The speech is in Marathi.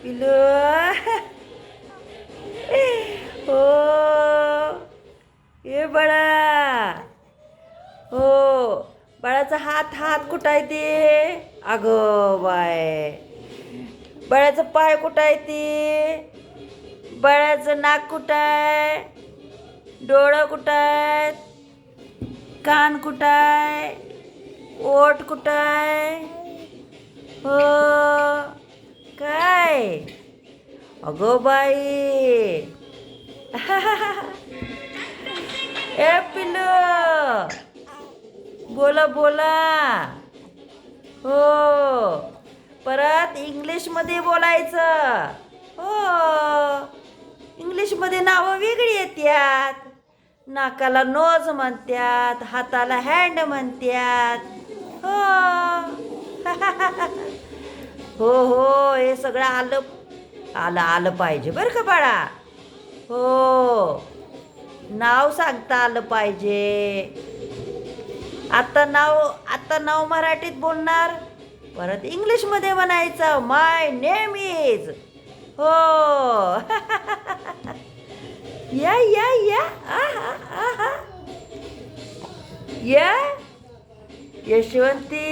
पिलू हो ये बाळा हो बाळाचा हात हात कुठं आहे ते अगं बाय बाळाचं पाय कुठं आहे ते बाळाचं नाक कुठं आहे डोळं कुठं आहेत कान कुठं आहे ओठ कुठं आहे हो काय अगं बाई ए पिल्लू बोला बोला हो परत इंग्लिशमध्ये बोलायचं हो इंग्लिशमध्ये नावं वेगळी येतात नाकाला नोज म्हणतात हाताला हँड म्हणतात हो हो हो हे सगळं आलं आलं आलं पाहिजे बरं का बाळा हो नाव सांगता आलं पाहिजे आता नाव मराठीत बोलणार परत इंग्लिशमध्ये म्हणायचं माय नेम इज हो या या या आहा आहा या यशवंती